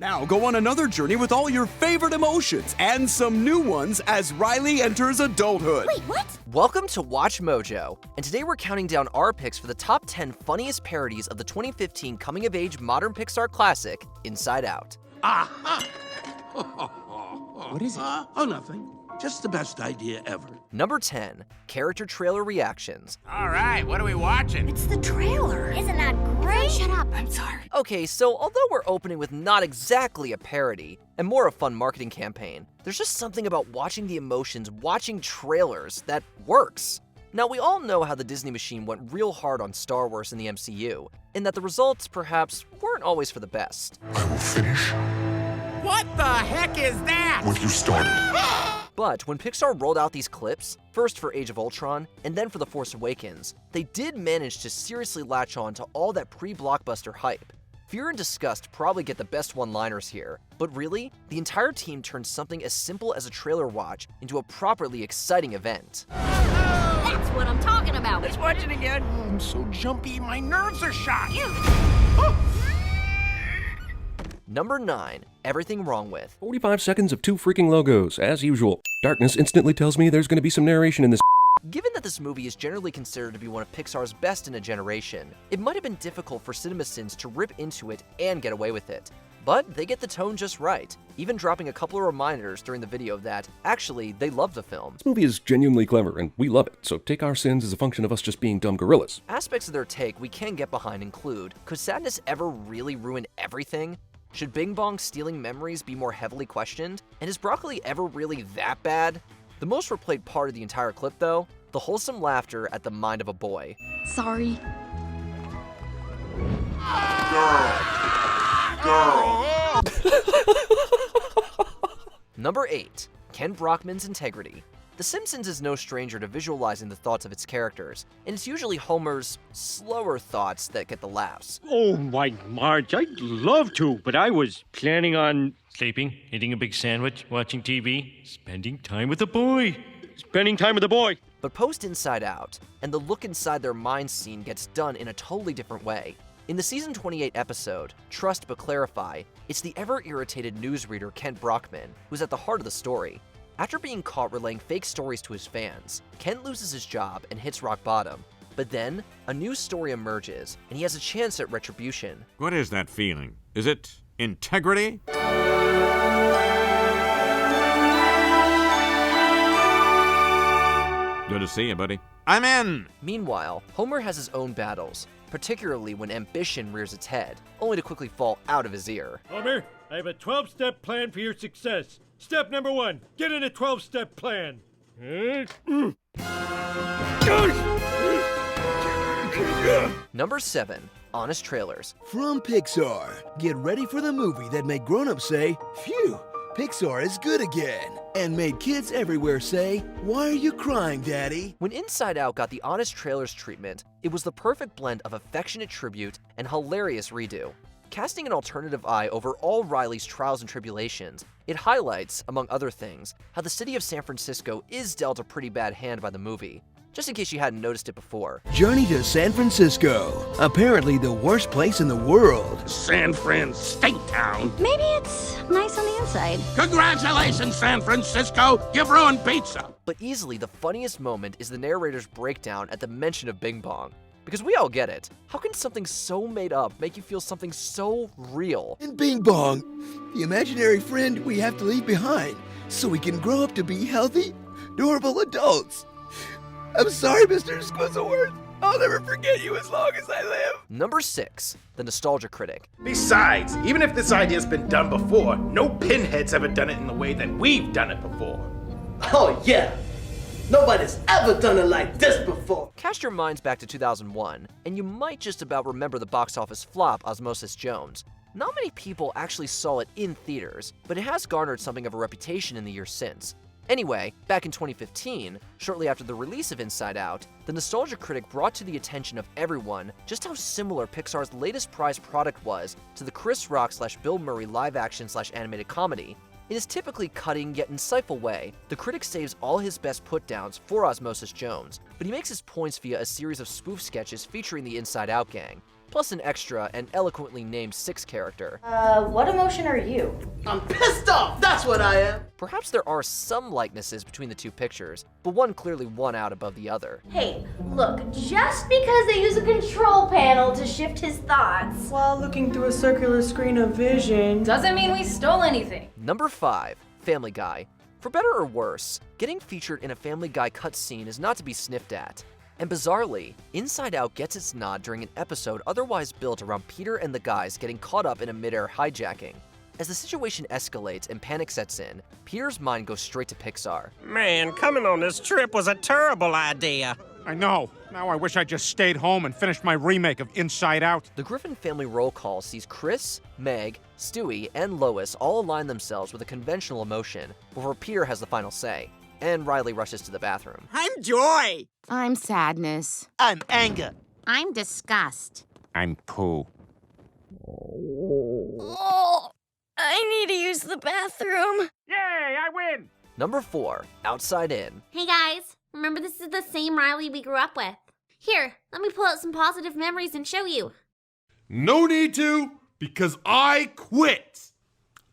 Now go on another journey with all your favorite emotions and some new ones as Riley enters adulthood. Wait, what? Welcome to Watch Mojo, and today we're counting down our picks for the top 10 funniest parodies of the 2015 coming-of-age modern Pixar classic, Inside Out. Aha! What is it? Oh, nothing. Just the best idea ever. Number 10, character trailer reactions. All right, what are we watching? It's the trailer. Isn't that great? Shut up, I'm sorry. Okay, so although we're opening with not exactly a parody, and more a fun marketing campaign, there's just something about watching the emotions, watching trailers, that works. Now, we all know how the Disney machine went real hard on Star Wars in the MCU, and that the results, perhaps, weren't always for the best. I will finish What the heck is that? what you started. But when Pixar rolled out these clips, first for Age of Ultron and then for The Force Awakens, they did manage to seriously latch on to all that pre-blockbuster hype. Fear and disgust probably get the best one-liners here, but really, the entire team turned something as simple as a trailer watch into a properly exciting event. That's what I'm talking about. Let's watch it again. Oh, I'm so jumpy, my nerves are shot. Number 9, Everything Wrong With. 45 seconds of two freaking logos, as usual. Darkness instantly tells me there's gonna be some narration in this. Given that this movie is generally considered to be one of Pixar's best in a generation, it might have been difficult for CinemaSins to rip into it and get away with it. But they get the tone just right, even dropping a couple of reminders during the video that, actually, they love the film. This movie is genuinely clever, and we love it, so take our sins as a function of us just being dumb gorillas. Aspects of their take we can get behind include, could sadness ever really ruin everything? Should Bing Bong stealing memories be more heavily questioned? And is broccoli ever really that bad? The most replayed part of the entire clip, though, the wholesome laughter at the mind of a boy. Sorry. Girl. Number 8, Ken Brockman's integrity. The Simpsons is no stranger to visualizing the thoughts of its characters, and it's usually Homer's slower thoughts that get the laughs. Oh, my Marge, I'd love to, but I was planning on sleeping, eating a big sandwich, watching TV, spending time with the boy. Spending time with the boy. But post Inside Out, and the look inside their minds scene gets done in a totally different way. In the season 28 episode, Trust But Clarify, it's the ever-irritated newsreader Kent Brockman who's at the heart of the story. After being caught relaying fake stories to his fans, Kent loses his job and hits rock bottom. But then, a new story emerges, and he has a chance at retribution. What is that feeling? Is it integrity? Good to see you, buddy. I'm in! Meanwhile, Homer has his own battles, particularly when ambition rears its head, only to quickly fall out of his ear. Homer, I have a 12-step plan for your success. Step number 1, get in a 12-step plan. Number 7, Honest Trailers. From Pixar, get ready for the movie that made grown-ups say, phew, Pixar is good again, and made kids everywhere say, why are you crying, Daddy? When Inside Out got the Honest Trailers treatment, it was the perfect blend of affectionate tribute and hilarious redo. Casting an alternative eye over all Riley's trials and tribulations, it highlights, among other things, how the city of San Francisco is dealt a pretty bad hand by the movie, just in case you hadn't noticed it before. Journey to San Francisco, apparently the worst place in the world. San Fran State Town. Maybe it's nice on the inside. Congratulations, San Francisco. You've ruined pizza. But easily the funniest moment is the narrator's breakdown at the mention of Bing Bong. Because we all get it. How can something so made up make you feel something so real? And Bing Bong, the imaginary friend we have to leave behind, so we can grow up to be healthy, adorable adults. I'm sorry, Mr. Squizzleworth. I'll never forget you as long as I live. Number 6, the Nostalgia Critic. Besides, even if this idea's been done before, no pinhead's ever done it in the way that we've done it before. Oh yeah, nobody's ever done it like this before. Cast your minds back to 2001, and you might just about remember the box office flop Osmosis Jones. Not many people actually saw it in theaters, but it has garnered something of a reputation in the years since. Anyway, back in 2015, shortly after the release of Inside Out, the Nostalgia Critic brought to the attention of everyone just how similar Pixar's latest prized product was to the Chris Rock / Bill Murray live-action / animated comedy. In his typically cutting yet insightful way, the critic saves all his best put-downs for Osmosis Jones, but he makes his points via a series of spoof sketches featuring the Inside Out gang. plus an extra and eloquently named sixth character. What emotion are you? I'm pissed off, that's what I am. Perhaps there are some likenesses between the two pictures, but one clearly won out above the other. Hey, look, just because they use a control panel to shift his thoughts while looking through a circular screen of vision doesn't mean we stole anything. Number 5, Family Guy. For better or worse, getting featured in a Family Guy cutscene is not to be sniffed at. And bizarrely, Inside Out gets its nod during an episode otherwise built around Peter and the guys getting caught up in a mid-air hijacking. As the situation escalates and panic sets in, Peter's mind goes straight to Pixar. Man, coming on this trip was a terrible idea. I know. Now I wish I just stayed home and finished my remake of Inside Out. The Griffin family roll call sees Chris, Meg, Stewie, and Lois all align themselves with a conventional emotion before Peter has the final say, and Riley rushes to the bathroom. I'm joy. I'm sadness. I'm anger. I'm disgust. I'm poo. Oh, I need to use the bathroom. Yay, I win! Number 4, Outside In. Hey guys, remember this is the same Riley we grew up with. Here, let me pull out some positive memories and show you. No need to, because I quit.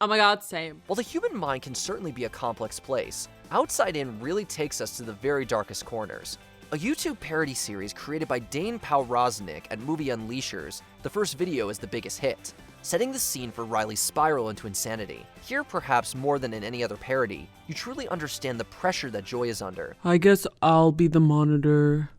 Oh my god, same. While the human mind can certainly be a complex place, Outside In really takes us to the very darkest corners. A YouTube parody series created by Dane Powroznik at Movie Unleashers, the first video is the biggest hit, setting the scene for Riley's spiral into insanity. Here, perhaps more than in any other parody, you truly understand the pressure that Joy is under. I guess I'll be the monitor.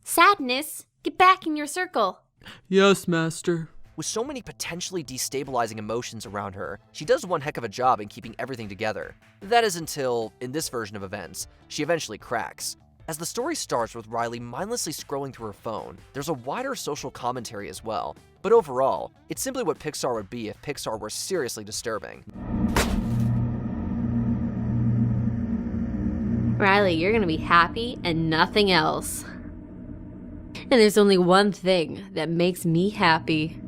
Sadness, get back in your circle. Yes, master. With so many potentially destabilizing emotions around her, she does one heck of a job in keeping everything together. That is until, in this version of events, she eventually cracks. As the story starts with Riley mindlessly scrolling through her phone, there's a wider social commentary as well. But overall, it's simply what Pixar would be if Pixar were seriously disturbing. Riley, you're gonna be happy and nothing else. And there's only one thing that makes me happy.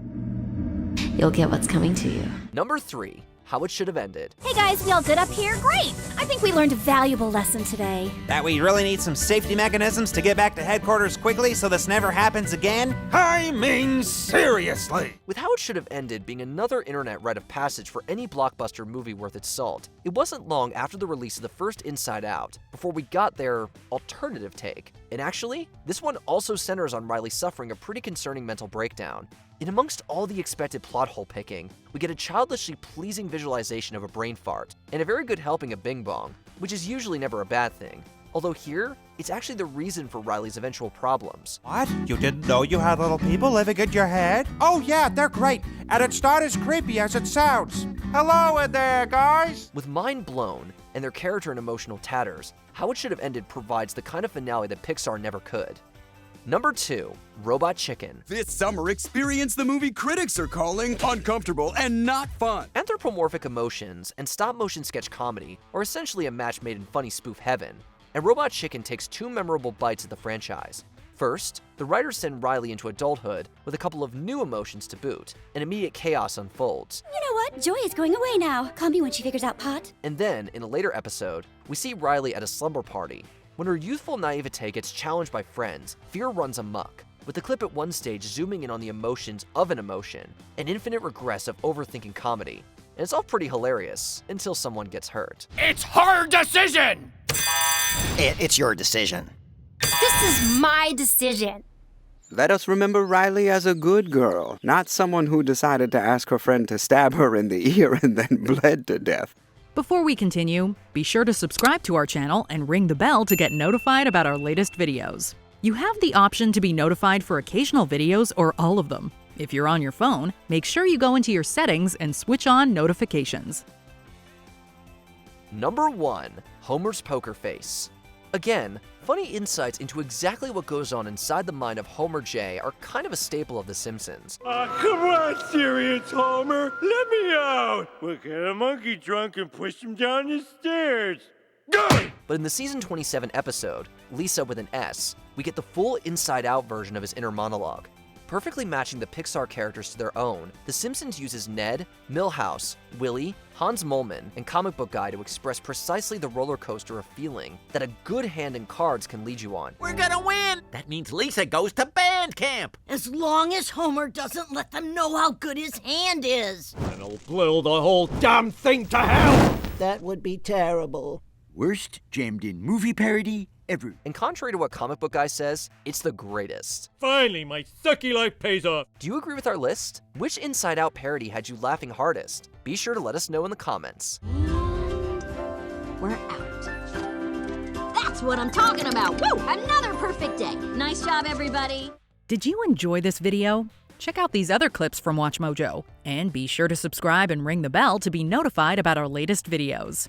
You'll get what's coming to you. Number 3, How It Should Have Ended. Hey guys, we all good up here? Great! I think we learned a valuable lesson today. That we really need some safety mechanisms to get back to headquarters quickly so this never happens again? I mean, seriously. With How It Should Have Ended being another internet rite of passage for any blockbuster movie worth its salt, it wasn't long after the release of the first Inside Out before we got their alternative take. And actually, this one also centers on Riley suffering a pretty concerning mental breakdown. In amongst all the expected plot hole picking, we get a childishly pleasing visualization of a brain fart, and a very good helping of Bing Bong, which is usually never a bad thing. Although here, it's actually the reason for Riley's eventual problems. What? You didn't know you had little people living in your head? Oh yeah, they're great, and it's not as creepy as it sounds. Hello in there, guys! With mind blown, and their character in emotional tatters, How It Should Have Ended provides the kind of finale that Pixar never could. Number 2, Robot Chicken. This summer, experience the movie critics are calling uncomfortable and not fun. Anthropomorphic emotions and stop-motion sketch comedy are essentially a match made in funny spoof heaven, and Robot Chicken takes 2 memorable bites at the franchise. First, the writers send Riley into adulthood with a couple of new emotions to boot, and immediate chaos unfolds. You know what? Joy is going away now. Call me when she figures out pot. And then, in a later episode, we see Riley at a slumber party. When her youthful naivete gets challenged by friends, fear runs amok, with the clip at one stage zooming in on the emotions of an emotion, an infinite regress of overthinking comedy. And it's all pretty hilarious, until someone gets hurt. It's her decision! It's your decision. This is my decision. Let us remember Riley as a good girl, not someone who decided to ask her friend to stab her in the ear and then bled to death. Before we continue, be sure to subscribe to our channel and ring the bell to get notified about our latest videos. You have the option to be notified for occasional videos or all of them. If you're on your phone, make sure you go into your settings and switch on notifications. Number 1, Homer's Poker Face. Again, funny insights into exactly what goes on inside the mind of Homer J are kind of a staple of The Simpsons. Come on, serious Homer, let me out! We'll get a monkey drunk and push him down the stairs. But in the season 27 episode, Lisa with an S, we get the full Inside Out version of his inner monologue. perfectly matching the Pixar characters to their own, The Simpsons uses Ned, Milhouse, Willie, Hans Moleman, and Comic Book Guy to express precisely the roller coaster of feeling that a good hand in cards can lead you on. We're gonna win! That means Lisa goes to band camp! As long as Homer doesn't let them know how good his hand is. And I'll blow the whole damn thing to hell! That would be terrible. Worst jammed-in movie parody ever. And contrary to what Comic Book Guy says, it's the greatest. Finally, my sucky life pays off. Do you agree with our list? Which Inside Out parody had you laughing hardest? Be sure to let us know in the comments. We're out. That's what I'm talking about. Woo! Another perfect day. Nice job, everybody. Did you enjoy this video? Check out these other clips from WatchMojo, and be sure to subscribe and ring the bell to be notified about our latest videos.